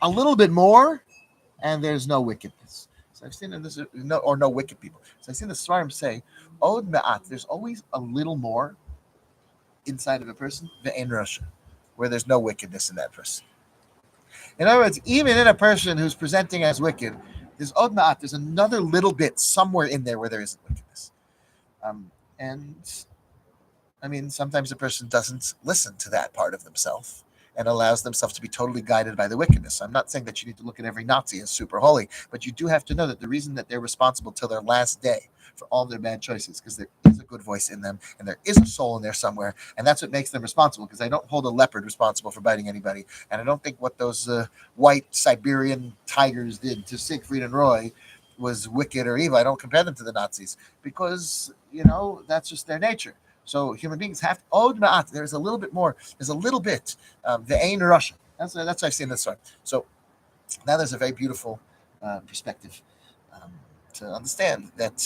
A little bit more, and there's no wickedness. So I've seen this, no wicked people. So I've seen the Svarim say, Od Ma'at, there's always a little more inside of a person, ve'ein Rasha, where there's no wickedness in that person. In other words, even in a person who's presenting as wicked, there's Od Ma'at, there's another little bit somewhere in there where there isn't wickedness. And I mean, sometimes a person doesn't listen to that part of themselves and allows themselves to be totally guided by the wickedness. I'm not saying that you need to look at every Nazi as super holy, but you do have to know that the reason that they're responsible till their last day for all their bad choices, because there is a good voice in them and there is a soul in there somewhere, and that's what makes them responsible, because I don't hold a leopard responsible for biting anybody, and I don't think what those white Siberian tigers did to Siegfried and Roy was wicked or evil. I don't compare them to the Nazis, because, that's just their nature. So human beings have Od Ma'at. There's a little bit more. There's a little bit. Ve'ein Rasha. That's what I've seen this story. So now there's a very beautiful perspective to understand that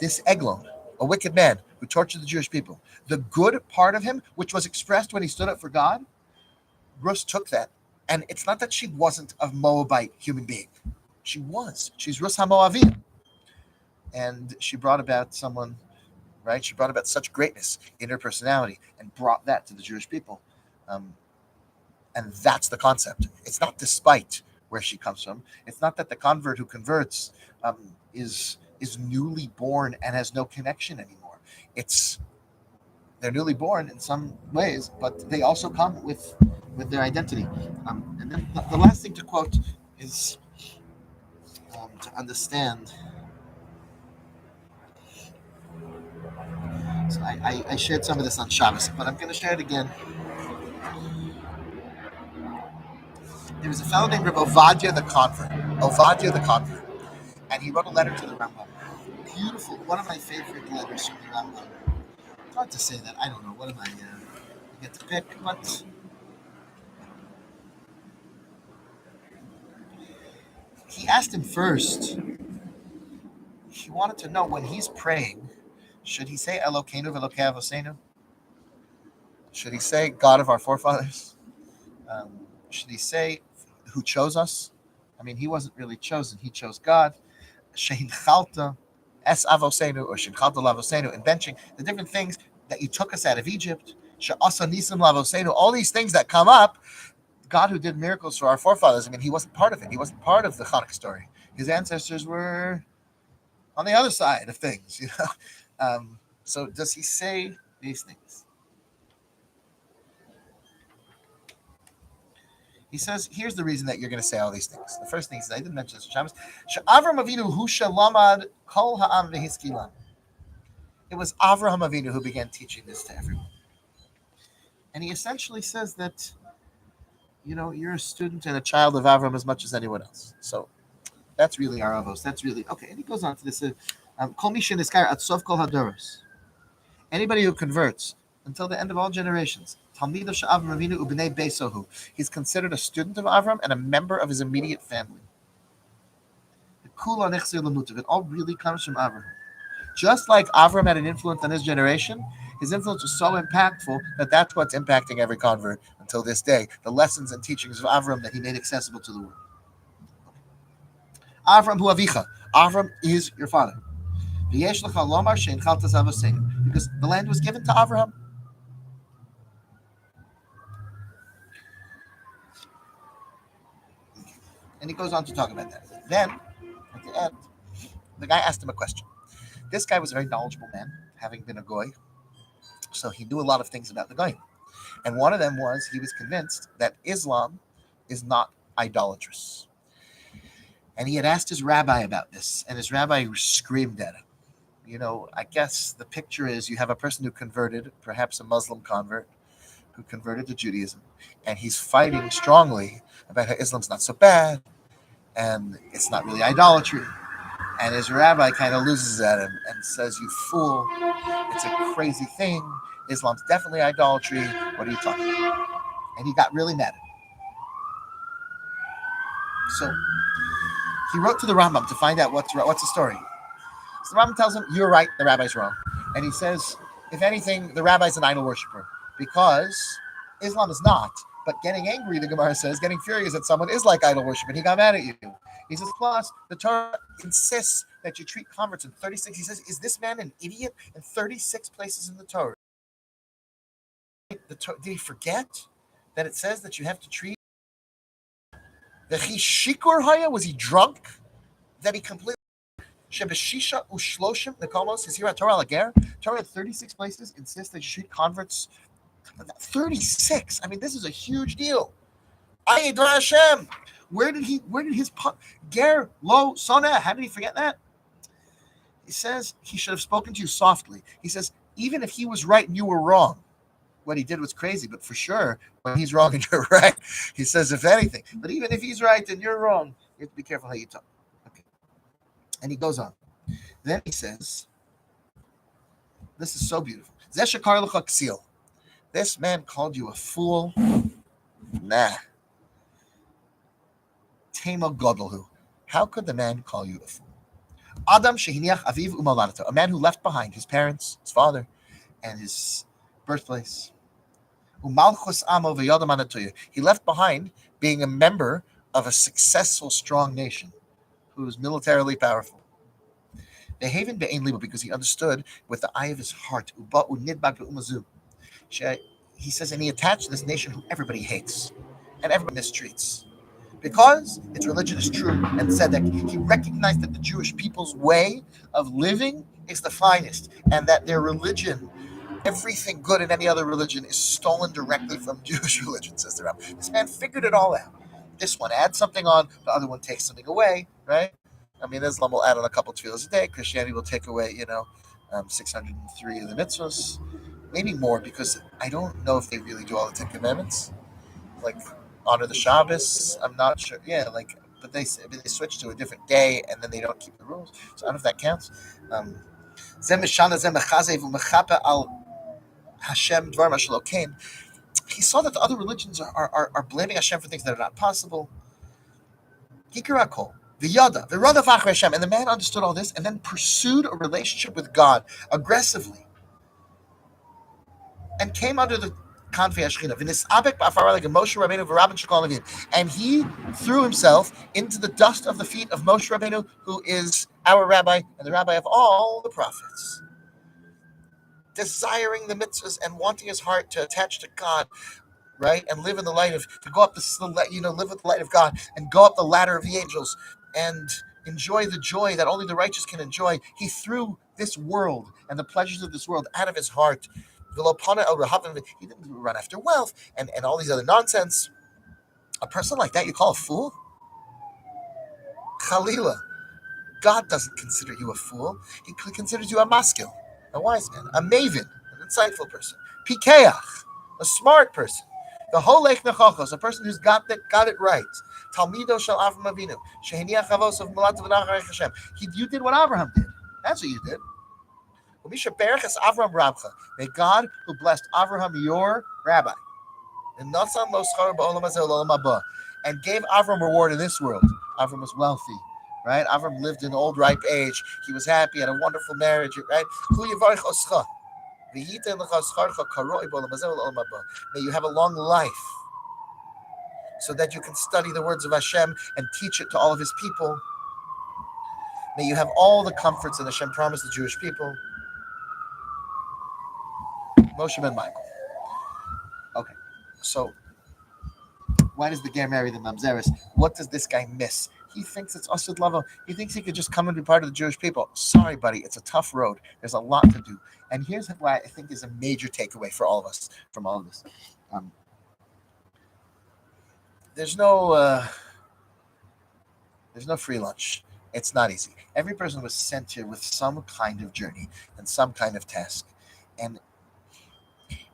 this Eglon, a wicked man who tortured the Jewish people, the good part of him, which was expressed when he stood up for God, Rus took that. And it's not that she wasn't a Moabite human being. She was. She's Rus HaMoavim. And she brought about someone, right? She brought about such greatness in her personality and brought that to the Jewish people. And that's the concept. It's not despite where she comes from. It's not that the convert who converts is newly born and has no connection anymore. They're newly born in some ways, but they also come with their identity. And then the last thing to quote is to understand. So I shared some of this on Shabbos, but I'm going to share it again. There was a fellow named Rabbi Ovadia the convert, and he wrote a letter to the Rambam. Beautiful, one of my favorite letters from the Rambam. It's hard to say that. I don't know. What am I get to pick? But he asked him first. He wanted to know when he's praying, should he say Elokeinu v'Elokei Avosenu? Should he say God of our forefathers? Should he say who chose us? I mean, he wasn't really chosen. He chose God. Shehinchalta es avosenu or shehinchalta lavosenu, and benching the different things that you took us out of Egypt. She'asa nisim lavosenu. All these things that come up. God who did miracles for our forefathers. I mean, he wasn't part of it. He wasn't part of the Hanukkah story. His ancestors were on the other side of things. So does he say these things? He says, here's the reason that you're going to say all these things. The first thing is, I didn't mention this in Shabbos. Avram Avinu hu shalamad kol ha'am v'hiskilan. It was Avraham Avinu who began teaching this to everyone. And he essentially says that, you're a student and a child of Avram as much as anyone else. So that's really our avos. That's really, okay. And he goes on to this, kol mishin iskar atzov kol hadoros. Anybody who converts until the end of all generations, he's considered a student of Avram and a member of his immediate family. It all really comes from Avram. Just like Avram had an influence on his generation, his influence was so impactful that that's what's impacting every convert until this day. The lessons and teachings of Avram that he made accessible to the world. Avram hu avicha. Avram is your father. Because the land was given to Avraham. And he goes on to talk about that. Then, at the end, the guy asked him a question. This guy was a very knowledgeable man, having been a goy. So he knew a lot of things about the goyim. And one of them was he was convinced that Islam is not idolatrous. And he had asked his rabbi about this, and his rabbi screamed at him. I guess the picture is you have a person who converted, perhaps a Muslim convert, who converted to Judaism, and he's fighting strongly about how Islam's not so bad, and it's not really idolatry. And his rabbi kind of loses at him and says, "You fool, it's a crazy thing. Islam's definitely idolatry. What are you talking about?" And he got really mad. So he wrote to the Rambam to find out what's the story. So the Rambam tells him, "You're right, the rabbi's wrong." And he says, if anything, the rabbi's an idol worshiper because Islam is not. But getting angry, the Gemara says, getting furious at someone is like idol worship, and he got mad at you. He says, plus, the Torah insists that you treat converts in 36. He says, is this man an idiot? In 36 places in the Torah. Did he forget that it says that you have to treat the Shikur Haya? Was he drunk? That he completely Shebeshisha Ushloshim Nekomos is here at Torah Lager. Torah at 36 places insists that you treat converts. 36. I mean, this is a huge deal. Ayidra Hashem. Where did his Ger Lo Sona? How did he forget that? He says he should have spoken to you softly. He says, even if he was right and you were wrong, what he did was crazy, but for sure, when he's wrong and you're right, he says, if anything. But even if he's right and you're wrong, you have to be careful how you talk. Okay. And he goes on. Then he says, this is so beautiful. Zeshakar l'chak seal. This man called you a fool? Nah. Tema Godolhu. How could the man call you a fool? Adam Shehiniach Aviv Umalanato, a man who left behind his parents, his father, and his birthplace. Umalchus Amo v'yodam anatoyu. He left behind being a member of a successful, strong nation who was militarily powerful. Behaving be'ein libo, because he understood with the eye of his heart. Uba unidbag be'umazu. He says, and he attached this nation who everybody hates and everybody mistreats. Because its religion is true and said that he recognized that the Jewish people's way of living is the finest, and that their religion, everything good in any other religion, is stolen directly from Jewish religion, says the Ram. This man figured it all out. This one adds something on, the other one takes something away, right? I mean, Islam will add on a couple tefillahs a day. Christianity will take away, 603 of the mitzvahs, maybe more, because I don't know if they really do all the Ten Commandments. Like, honor the Shabbos, I'm not sure. Yeah, but they switch to a different day, and then they don't keep the rules. So I don't know if that counts. He saw that the other religions are blaming Hashem for things that are not possible. Hikirakol, V'yada, V'radav achar Hashem, and the man understood all this and then pursued a relationship with God aggressively, and came under the Kanfei Hashchina. V'nisabek ba'afar like Moshe Rabbeinu v'Rabban Shekol Levin, and he threw himself into the dust of the feet of Moshe Rabbeinu, who is our rabbi and the rabbi of all the prophets, desiring the mitzvahs and wanting his heart to attach to God, right, and live in the light of, to go up live with the light of God and go up the ladder of the angels and enjoy the joy that only the righteous can enjoy. He threw this world and the pleasures of this world out of his heart. He didn't run after wealth and all these other nonsense. A person like that you call a fool? Khalila. God doesn't consider you a fool. He considers you a maskil, a wise man, a maven, an insightful person. Pikeach, a smart person. The holech nechachos, a person who's got it right. Talmido shel Avram Avinu, shehiniach avos of Malat v'nacharech Hashem. You did what Abraham did. That's what you did. Umisha berachas Avram Rabcha. May God, who blessed Abraham, your rabbi, and nasan lo schar ba'olam hazeh u'olam haba, and gave Avram reward in this world. Avram was wealthy, right? Avram lived in old ripe age. He was happy, had a wonderful marriage, right? Hu yivarech oscha. May you have a long life, so that you can study the words of Hashem and teach it to all of His people. May you have all the comforts that Hashem promised the Jewish people. Moshe ben Michael. Okay, so why does the Ger marry the Mamzeres? What does this guy miss? He thinks it's Asud Lavo. He thinks he could just come and be part of the Jewish people. Sorry, buddy. It's a tough road. There's a lot to do. And here's why I think is a major takeaway for all of us from all of this. There's no free lunch. It's not easy. Every person was sent here with some kind of journey and some kind of task. And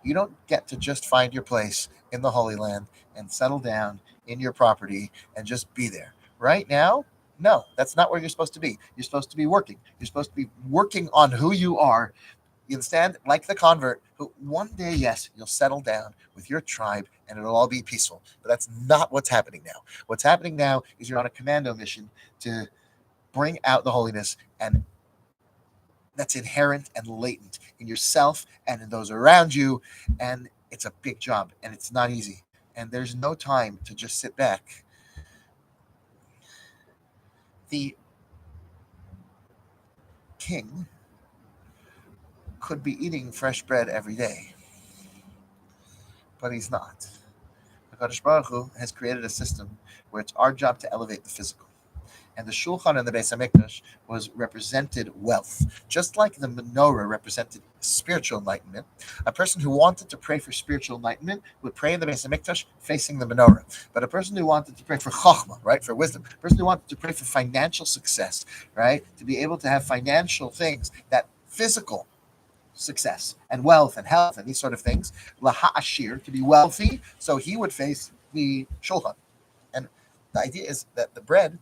you don't get to just find your place in the Holy Land and settle down in your property and just be there. Right now, no, that's not where you're supposed to be. You're supposed to be working. You're supposed to be working on who you are. You understand? Like the convert, who one day, yes, you'll settle down with your tribe and it'll all be peaceful. But that's not what's happening now. What's happening now is you're on a commando mission to bring out the holiness, and that's inherent and latent in yourself and in those around you. And it's a big job and it's not easy. And there's no time to just sit back. The king could be eating fresh bread every day, but he's not. HaKadosh Baruch Hu has created a system where it's our job to elevate the physical. And the Shulchan and the Beis HaMikdash represented wealth. Just like the menorah represented spiritual enlightenment, a person who wanted to pray for spiritual enlightenment would pray in the Beis HaMikdash facing the menorah. But a person who wanted to pray for chokhmah, right, for wisdom, a person who wanted to pray for financial success, right, to be able to have financial things, that physical success and wealth and health and these sort of things, laha'ashir, to be wealthy, so he would face the Shulchan. And the idea is that the bread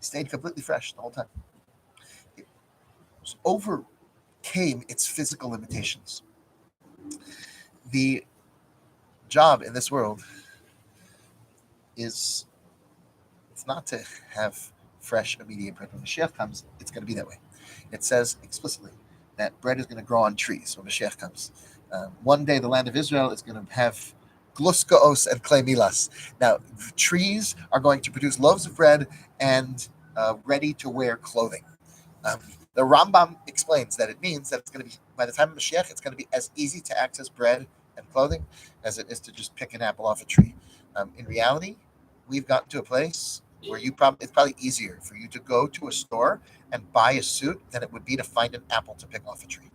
stayed completely fresh the whole time. It overcame its physical limitations. The job in this world is it's not to have fresh, immediate bread. When Mashiach comes, it's going to be that way. It says explicitly that bread is going to grow on trees when Mashiach comes. One day, the land of Israel is going to have gluskaos and clay milas. Now, trees are going to produce loaves of bread and ready-to-wear clothing. The Rambam explains that it means that it's going to be, by the time of Mashiach, it's going to be as easy to access bread and clothing as it is to just pick an apple off a tree. In reality, we've gotten to a place where it's probably easier for you to go to a store and buy a suit than it would be to find an apple to pick off a tree.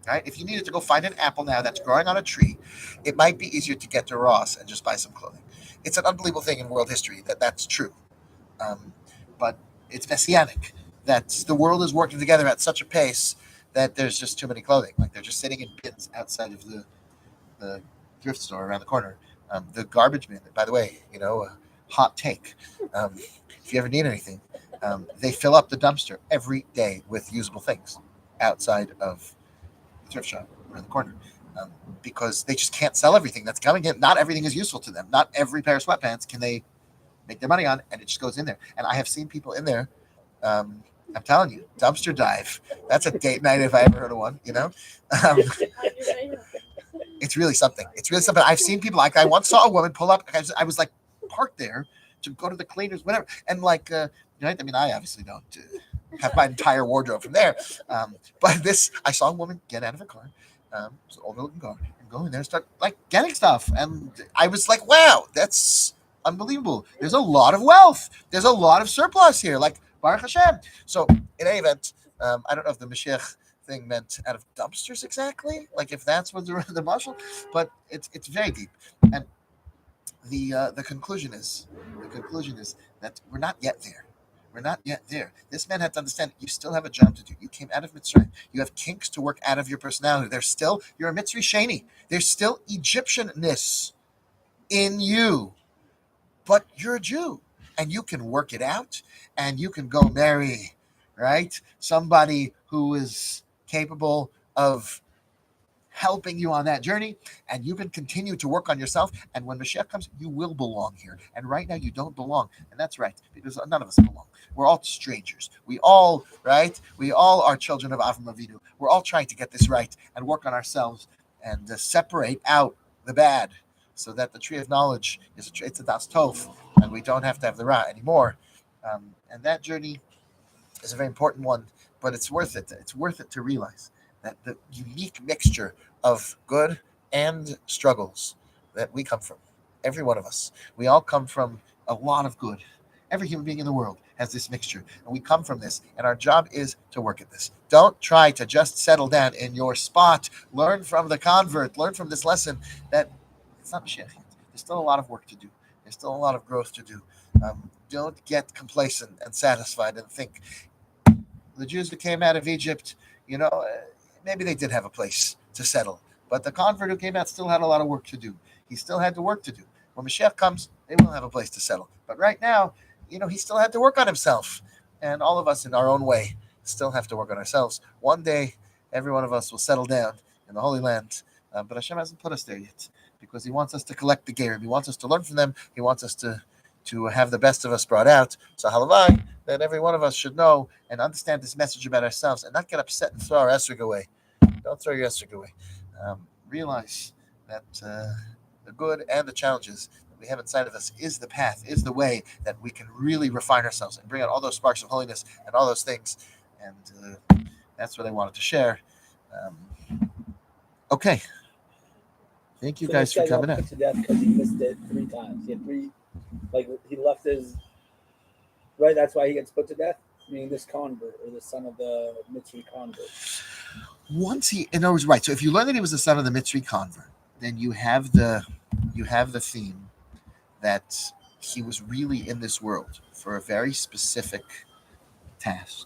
Right? If you needed to go find an apple now that's growing on a tree, it might be easier to get to Ross and just buy some clothing. It's an unbelievable thing in world history that's true. But it's messianic that the world is working together at such a pace that there's just too many clothing. Like they're just sitting in bins outside of the thrift store around the corner. The garbage bin, by the way, hot take. If you ever need anything, they fill up the dumpster every day with usable things outside of the thrift shop around the corner. Because they just can't sell everything that's coming in. Not everything is useful to them. Not every pair of sweatpants can they make their money on, and it just goes in there. And I have seen people in there. I'm telling you, dumpster dive. That's a date night if I ever heard of one. It's really something. It's really something. I've seen people I once saw a woman pull up. I was like parked there to go to the cleaners, whatever. And I obviously don't have my entire wardrobe from there. But I saw a woman get out of her car, it's an older looking car, and go in there and start getting stuff. And I was like, wow, that's unbelievable. There's a lot of wealth. There's a lot of surplus here. Baruch Hashem. So in any event, I don't know if the Mashiach thing meant out of dumpsters exactly, if that's what the marshal, but it's very deep. And the conclusion is that we're not yet there. We're not yet there. This man had to understand you still have a job to do. You came out of Mitzrayim. You have kinks to work out of your personality. You're a Mitzri Sheni. There's still Egyptianness in you, but you're a Jew. And you can work it out, and you can go marry, right? Somebody who is capable of helping you on that journey, and you can continue to work on yourself. And when Mashiach comes, you will belong here. And right now, you don't belong, and that's right, because none of us belong. We're all strangers. We all are children of Avram Avinu. We're all trying to get this right and work on ourselves and separate out the bad, so that the tree of knowledge it's a das tov, and we don't have to have the ra anymore. And that journey is a very important one, but it's worth it. It's worth it to realize that the unique mixture of good and struggles that we come from, every one of us, we all come from a lot of good. Every human being in the world has this mixture, and we come from this, and our job is to work at this. Don't try to just settle down in your spot. Learn from the convert. Learn from this lesson that it's not Mashiach. There's still a lot of work to do. There's still a lot of growth to do. Don't get complacent and satisfied and think the Jews that came out of Egypt, maybe they did have a place to settle, but the convert who came out still had a lot of work to do. He still had the work to do. When Mashiach comes, they will have a place to settle. But right now, he still had to work on himself. And all of us in our own way still have to work on ourselves. One day, every one of us will settle down in the Holy Land. But Hashem hasn't put us there yet, because he wants us to collect the gerim. He wants us to learn from them. He wants us to have the best of us brought out. So halavai, that every one of us should know and understand this message about ourselves and not get upset and throw our esrog away. Don't throw your esrog away. Realize that the good and the challenges that we have inside of us is the path, is the way that we can really refine ourselves and bring out all those sparks of holiness and all those things. And that's what I wanted to share. Okay. Thank you guys for coming in. To death because he missed it 3 times. He had 3, he left his. Right, that's why he gets put to death. Meaning this convert or the son of the Mitzri convert. Right. So if you learn that he was the son of the Mitzri convert, then you have the theme that he was really in this world for a very specific task.